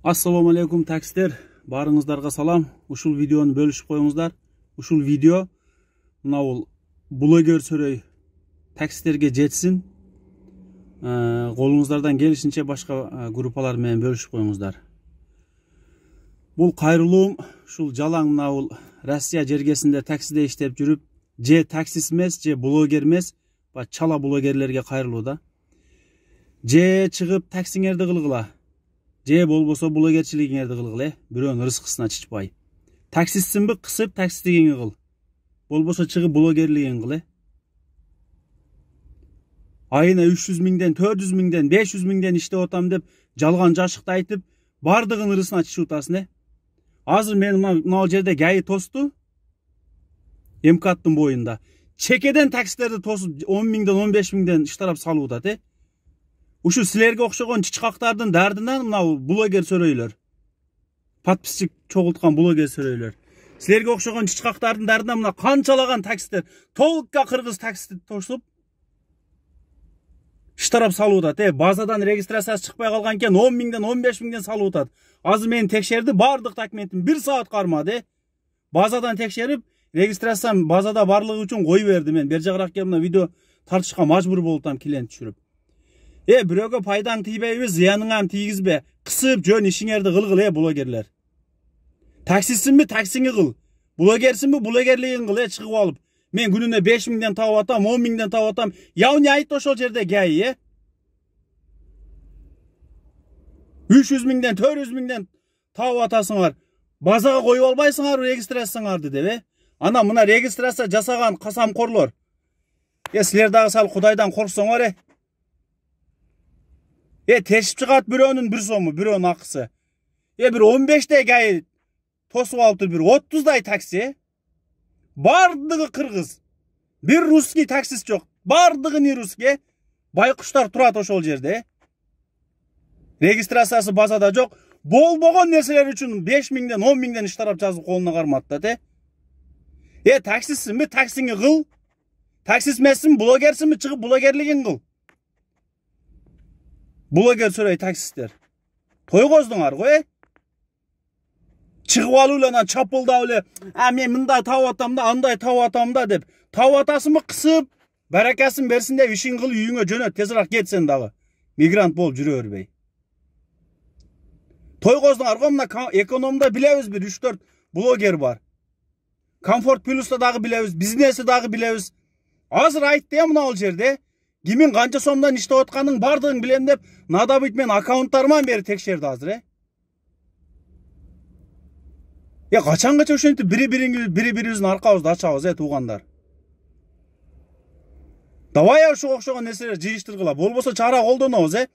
Assalamu alaikum taksistер, барыңыздарга салам. Ушул видеону бөлүшүп коюңуздар. Ушул видео мына блогер сөрөй таксистерге жетсин. Колуңуздардан келишинче башка группалар менен бөлүшүп коюңуздар. Бул кайрылуум ушул жалаң мына Россия жергесинде таксиде иштеп жүрүп, же таксист эмес, же блогер эмес, чала блогерлерге кайрылууда. Же чыгып таксиңерди кылгыла. Же болбосо блогерчилигиңерди кылгыла, бирөөнүн рызкысына чычпай. Таксистсинби кысып таксисттигиңи кыл. Болбосо чыгып блогерлигиңи кыл. Айына 300 миңден, 400 миңден, 500 миңден иштеп атам деп жалган жашыкты айтып, бардыгын ырысына чычып атасың. Азыр мен мына жерде ГАИ тосту. МКАДтын боюнда. Чекеден таксистерди тосуп 10 миңден, 15 миңден иштарап салып атат. Ушул силерге окшогон чычкактардын дардынан мына блогер сөрөйлөр. Подписчик чогулткан блогер сөрөйлөр. Силерге окшогон чычкактардын дардынан мына канчалаган таксистер, толукка кыргыз таксисти тосуп иштарап салып атат. Базадан регистрациясы чыкпай калган экен 10 миңден, 15 миңден салып атат. Азыр мени текшерди, бардык документим 1 саат кармады. Базадан текшерип, регистрациям базада барлыгы үчүн кой берди. Мен бер жагыраак келип мына видео тартышка мажбур болуп атам клиент түшүрүп. Бирөөгө пайдаң тийбейби, зыяныңам тийгизбе. Кысып жөн ишиңерди кылгыл, блогерлер. Таксистсинби, таксиңи кыл. Блогерсинби, блогерлигиңи кыл, чыгып алып. Мен күнүнө 5 миңден табып атам, 10 миңден табып атам. Яуни айт ошол жерде ГАИ, 300 миңден, 400 миңден табып атасыңар. Базага коюп албайсыңар регистрацияңарды деп, Ана мына регистрация жасаган касамкорлор. Силер дагы сал Кудайдан корксоңор, тешип чыгат бирөөнүн 1 сому, бирөөнүн акысы. Бир 15 ГАИ тосуп алыптыр, бир 30 такси. Бардыгы кыргыз. Бир русский таксист жок. Бардыгы не русский. Байкуштар турат ошол жерде. Регистрациясы базада жок. Болбогон нерселер үчүн 5 миңден, 10 миңден иштарап жазып колуна карматтат. Таксистсинби, таксиңи кыл. Таксист эмессинби, блогерсинби, чыгып блогерлигиңи кыл. Блогер сөрөй таксисттер. Тойгоздуңар го, Чыгып алып эле анан чапылдап эле, мен мындай табып атам да, андай табып атам да деп. Табып атасыңбы, кысып, баракасын берсин деп ишиң кыл, үйүңө жөнөт, тезирээк кетсен дагы. Мигрант болуп жүрө бербей. Тойгоздуңар го, мына экономда билебиз бир 3-4 блогер бар. Комфорт плюста дагы билебиз, бизнеси дагы билебиз. Азыр айтты мына жерде. Кимин канча сомдон иштеп атканын бардыгын билем деп, надо быть мен аккаунттарыман бери текшерди азыр, Качангача ошентип бири-бирибиздин аркабызды ачабыз, туугандар. Давай ошого окшогон нерселер жыйыштыргыла, болбосо чара колдонобуз, же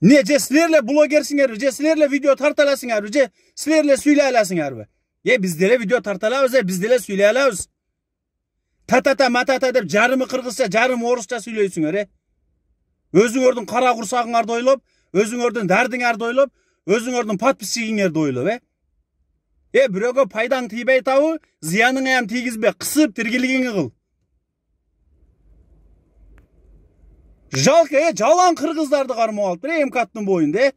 силер эле блогерсиңерби, же силер эле видео тарта аласыңарбы, же силер эле сүйлөй аласыңарбы? Биз деле видео тарта алабыз, биз деле сүйлөй алабыз. Татата матата деп жарымы кыргызча, жарымы орусча сүйлөйсүңөр, Өзүңөрдүн кара курсагыңарды ойлоп, өзүңөрдүн дардыңарды ойлоп, өзүңөрдүн подписчигиңерди ойлоп, бирөөгө пайдаң тийбей табы, зыяныңа тийгизбе, кысып тиргилигиңи кыл. Жалко, жалаң кыргыздарды кармап алыптыр, МКАДтын боюнда,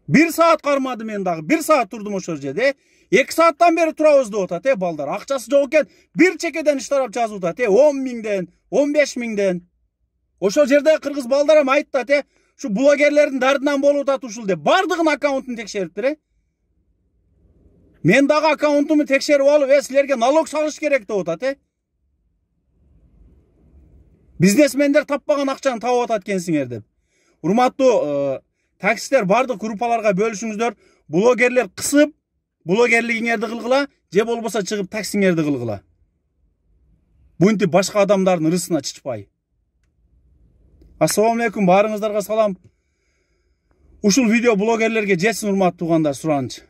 1 саат кармады мен дагы, 1 саат турдум ошол жерде, 2 сааттан бери турабыз деп атат, балдар. Акчасы жок экен, бир чекеден иштарап жазып атат, 10 миңден, 15 миңден. Ошол жерде кыргыз балдарым айтты, şu bloggerlerin dardından болуп атат ушул деп. Бардыгын аккаунтун текшериптир, Мен дагы аккаунтумду текшерип алып, силерге налог салыш керек деп атат, Бизнесмендер таппаган акчаны табып атат экенсиңер деп. Урматтуу таксисттер, бардык группаларга бөлүшүңүздөр. Блогерлер кысып, блогерлигиңерди кылгыла, же болбосо чыгып таксиңерди кылгыла. Бунтип башка адамдардын ырысына чычпай. Assalamu alaikum, барыңыздарга салам. Ушул видео блогерлерге жетсин, урматтуу туугандар, сураныч.